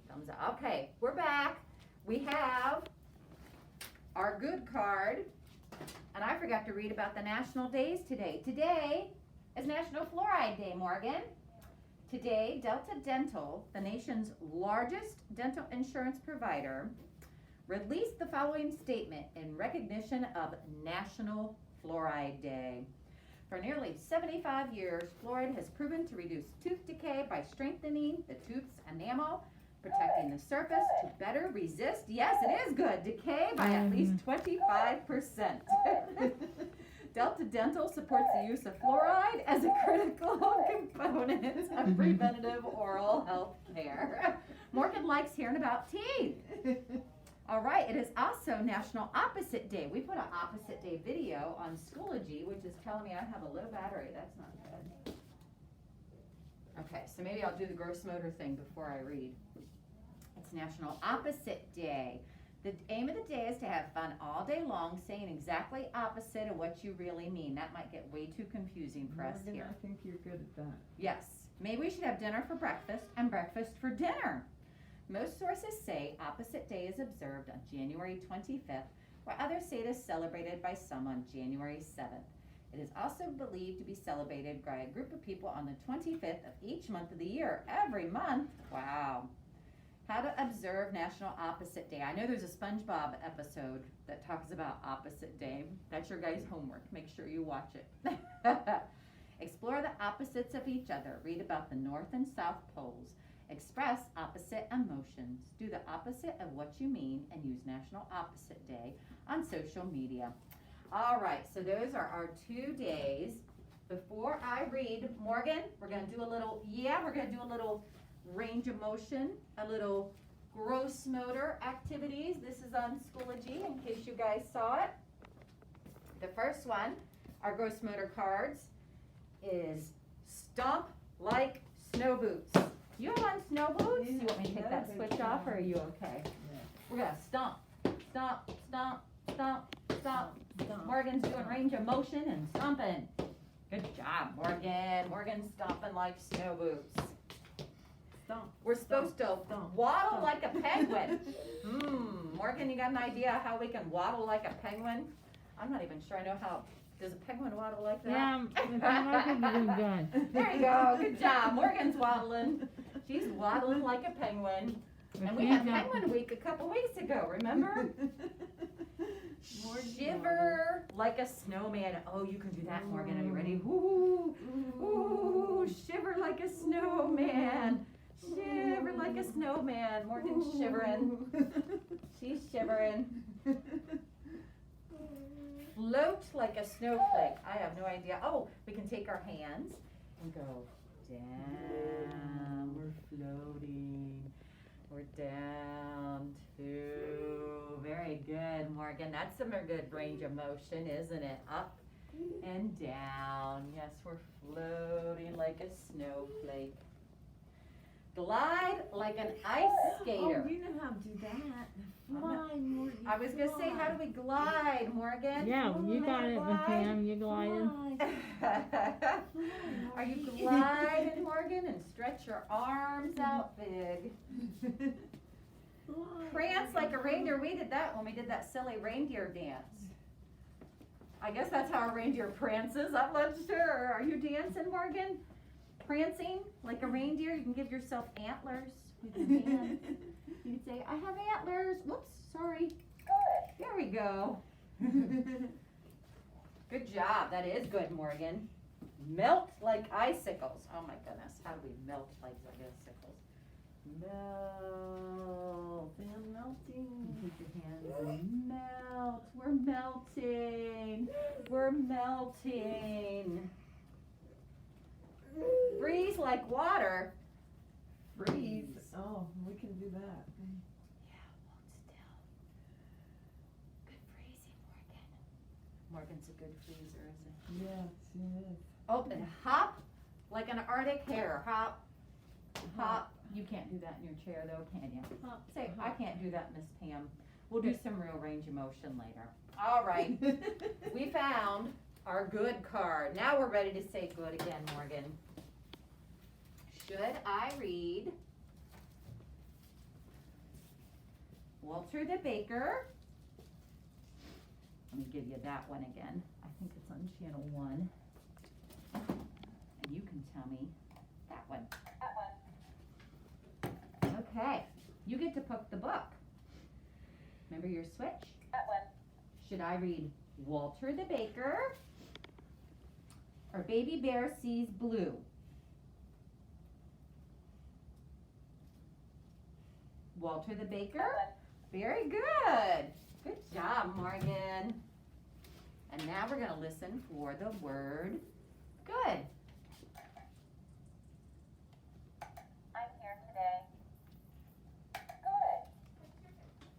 Thumbs up. Okay, we're back. We have our good card. And I forgot to read about the national days today. Today is National Fluoride Day, Morgan. Today, Delta Dental, the nation's largest dental insurance provider, released the following statement in recognition of National Fluoride Day. For nearly 75 years, fluoride has proven to reduce tooth decay by strengthening the tooth's enamel, protecting the surface to better resist, yes, it is good, decay by at least 25%. Delta Dental supports the use of fluoride as a critical component of preventative oral health care. Morgan likes hearing about teeth. All right, it is also National Opposite Day. We put an Opposite Day video on Schoology, which is telling me I have a low battery. That's not good. Okay, so maybe I'll do the gross motor thing before I read. It's National Opposite Day. The aim of the day is to have fun all day long, saying exactly opposite of what you really mean. That might get way too confusing for us Morgan, here. I think you're good at that. Yes, maybe we should have dinner for breakfast and breakfast for dinner. Most sources say Opposite Day is observed on January 25th, while others say it is celebrated by some on January 7th. It is also believed to be celebrated by a group of people on the 25th of each month of the year. Every month? Wow. How to observe National Opposite Day. I know there's a SpongeBob episode that talks about Opposite Day. That's your guys' homework. Make sure you watch it. Explore the opposites of each other. Read about the North and South Poles. Express opposite emotions. Do the opposite of what you mean and use National Opposite Day on social media. All right, so those are our 2 days. Before I read, Morgan, we're going to do a little range of motion, a little gross motor activities. This is on Schoology in case you guys saw it. The first one, our gross motor cards, is stomp like snow boots. You have on snow boots? Yeah, You want me to take that yeah, switch off or are you okay? Yeah. We're gonna stomp, stomp, stomp, stomp, stomp. Stomp. Morgan's doing range of motion and stomping. Good job, Morgan. Morgan's stomping like snow boots. Stomp. We're supposed to Stomp. waddle Stomp. like a penguin. Morgan, you got an idea how we can waddle like a penguin? I'm not even sure I know how. Does a penguin waddle like that? Yeah, I'm doing good. There you go. Good job. Morgan's waddling. She's waddling like a penguin. And we had Penguin Week a couple weeks ago, remember? Shiver like a snowman. Oh, you can do that, Morgan. Are you ready? Ooh, ooh, shiver like a snowman. Shiver like a snowman. Morgan's shivering. She's shivering. Float like a snowflake. I have no idea. Oh, we can take our hands and go down. We're floating. We're down too. Very good, Morgan. That's some good range of motion, isn't it? Up and down. Yes, we're floating like a snowflake. Glide like an ice skater. Oh, you know how to do that. I'm not- Fly, Morgan. I was gonna say, how do we glide, Morgan? Yeah, you got it, Glide. Pam. You glided. Are you gliding, Morgan, and stretch your arms out big? Prance like a reindeer. We did that when we did that silly reindeer dance. I guess that's how a reindeer prances. I'm not sure. Are you dancing, Morgan? Prancing like a reindeer. You can give yourself antlers with your hand. You can say, I have antlers. Whoops, sorry. There we go. Good job. That is good, Morgan. Melt like icicles. Oh my goodness. How do we melt like icicles? Melt. And melting. Take your hands and melt. We're melting. We're melting. Freeze like water. Freeze. Oh, we can do that. Yeah, hold still. Good freezing, Morgan. Morgan's a good freezer, isn't he? Yes, yes. Oh, and hop like an Arctic hare. Hop, hop. You can't do that in your chair though, can you? Hop, Say, I hop. can't do that, Miss Pam. We'll do some real range of motion later. All right, we found our good card. Now we're ready to say good again, Morgan. Should I read Walter the baker. Let me give you that one again. I think it's on channel 1. And you can tell me that one. Okay, you get to pick the book. Remember your switch? Should I read Walter the baker or Baby Bear Sees Blue? Walter the baker? Very good. Good job, Morgan. And now we're going to listen for the word good. I'm here today.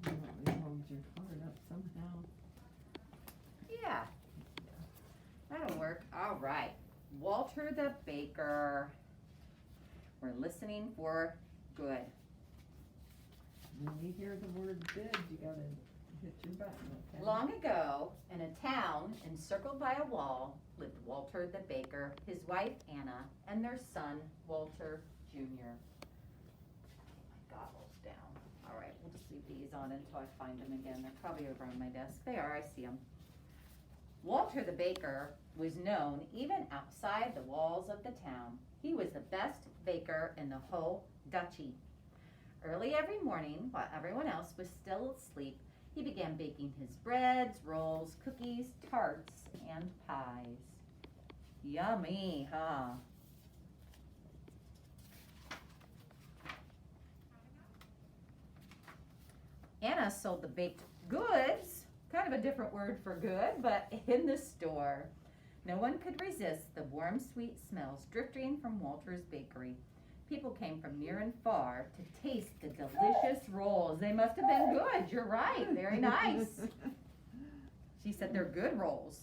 Good. You hold your card up somehow. Yeah, that'll work. All right. Walter the baker. We're listening for good. When you hear the word good, you gotta hit your button, okay? Long ago, in a town encircled by a wall, lived Walter the baker, his wife Anna, and their son Walter Jr. My goggles down. All right, we'll just leave these on until I find them again. They're probably over on my desk. They are, I see them. Walter the baker was known even outside the walls of the town. He was the best baker in the whole duchy. Early every morning, while everyone else was still asleep, he began baking his breads, rolls, cookies, tarts, and pies. Yummy, huh? Anna sold the baked goods, kind of a different word for good, but in the store. No one could resist the warm, sweet smells drifting from Walter's bakery. People came from near and far to taste the delicious rolls. They must have been good. You're right. Very nice. She said they're good rolls.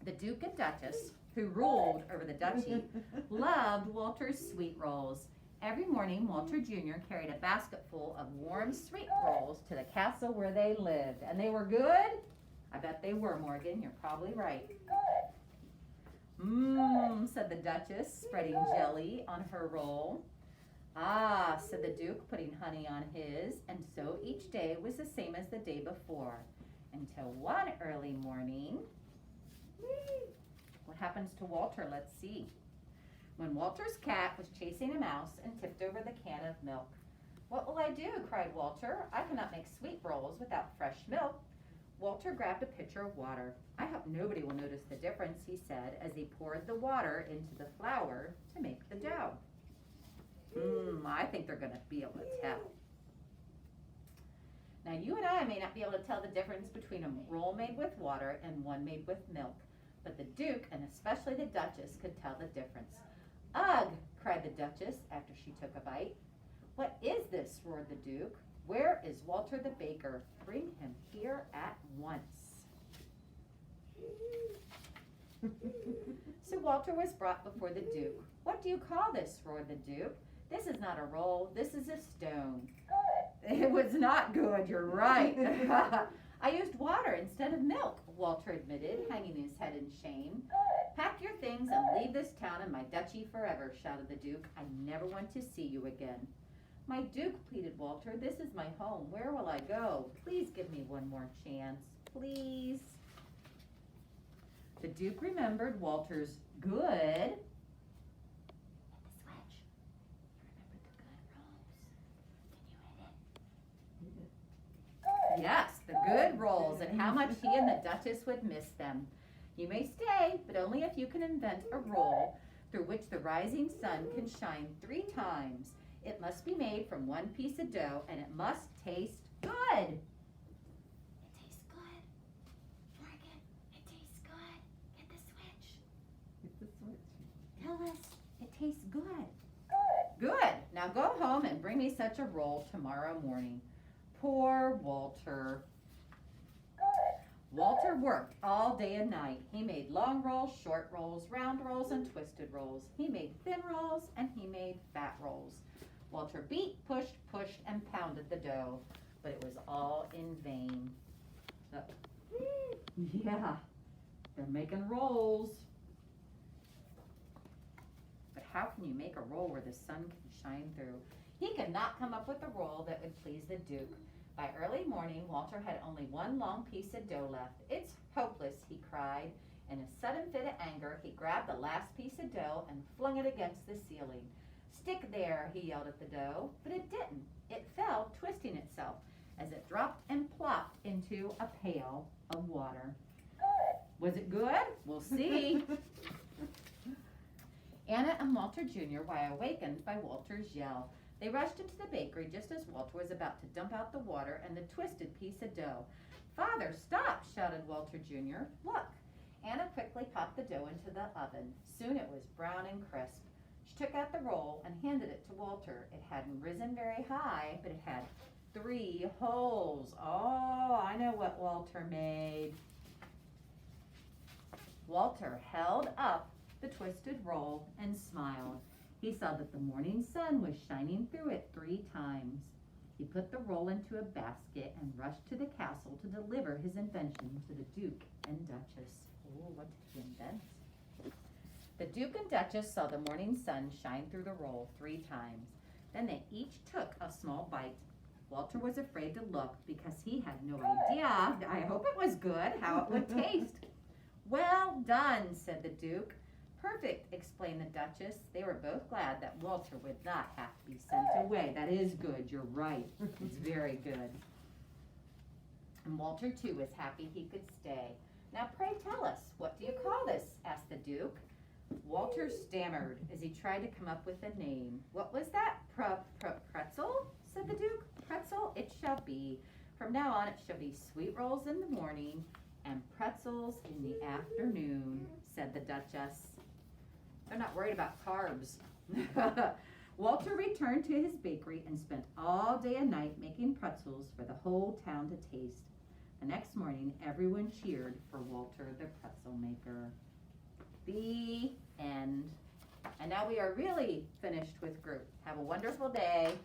The Duke and Duchess, who ruled over the duchy, loved Walter's sweet rolls. Every morning, Walter Jr. carried a basket full of warm, sweet rolls to the castle where they lived. And they were good? I bet they were, Morgan. You're probably right. Mmm, said the Duchess, spreading jelly on her roll. Ah, said the Duke, putting honey on his. And so each day was the same as the day before. Until one early morning, what happens to Walter? Let's see. When Walter's cat was chasing a mouse and tipped over the can of milk. What will I do? Cried Walter. I cannot make sweet rolls without fresh milk. Walter grabbed a pitcher of water. I hope nobody will notice the difference, he said, as he poured the water into the flour to make the dough. I think they're going to be able to tell. Now, you and I may not be able to tell the difference between a roll made with water and one made with milk, but the Duke, and especially the Duchess, could tell the difference. Ugh, cried the Duchess after she took a bite. What is this? Roared the Duke. Where is Walter the baker? Bring him here at once. So Walter was brought before the Duke. What do you call this? Roared the Duke. This is not a roll, this is a stone. Good. It was not good, you're right. I used water instead of milk, Walter admitted, hanging his head in shame. Good. Pack your things and leave this town and my duchy forever, shouted the Duke. I never want to see you again. My Duke, pleaded Walter, this is my home. Where will I go? Please give me one more chance, please. The Duke remembered Walter's good. Yes, the good rolls and how much he and the Duchess would miss them. You may stay, but only if you can invent a roll through which the rising sun can shine 3 times. It must be made from one piece of dough, and it must taste good. It tastes good. Morgan, it tastes good. Get the switch. Hit the switch. Tell us it tastes good. Good. Good. Now go home and bring me such a roll tomorrow morning. Poor Walter. Good. Walter worked all day and night. He made long rolls, short rolls, round rolls, and twisted rolls. He made thin rolls, and he made fat rolls. Walter beat, pushed, and pounded the dough, but it was all in vain. Yeah, they're making rolls. But how can you make a roll where the sun can shine through? He could not come up with a roll that would please the Duke. By early morning, Walter had only one long piece of dough left. "It's hopeless," he cried. In a sudden fit of anger, he grabbed the last piece of dough and flung it against the ceiling. "Stick there," he yelled at the dough, but it didn't. It fell, twisting itself, as it dropped and plopped into a pail of water. Good. Was it good? We'll see. Anna and Walter Jr. were awakened by Walter's yell. They rushed into the bakery just as Walter was about to dump out the water and the twisted piece of dough. "Father, stop!" shouted Walter Jr. "Look!" Anna quickly popped the dough into the oven. Soon it was brown and crisp. She took out the roll and handed it to Walter. It hadn't risen very high, but it had 3 holes. "Oh, I know what Walter made." Walter held up the twisted roll and smiled. He saw that the morning sun was shining through it 3 times. He put the roll into a basket and rushed to the castle to deliver his invention to the Duke and Duchess. Oh, what did he invent? The Duke and Duchess saw the morning sun shine through the roll 3 times. Then they each took a small bite. Walter was afraid to look because he had no idea, I hope it was good, how it would taste. "Well done," said the Duke. "Perfect," explained the Duchess. They were both glad that Walter would not have to be sent away. "That is good, you're right. It's very good." And Walter, too, was happy he could stay. "Now, pray tell us, what do you call this?" asked the Duke. Walter stammered as he tried to come up with a name. "What was that? Pretzel?" said the Duke. "Pretzel it shall be. From now on it shall be sweet rolls in the morning and pretzels in the afternoon," said the Duchess. They're not worried about carbs. Walter returned to his bakery and spent all day and night making pretzels for the whole town to taste. The next morning, everyone cheered for Walter the pretzel maker. The end. And now we are really finished with group. Have a wonderful day.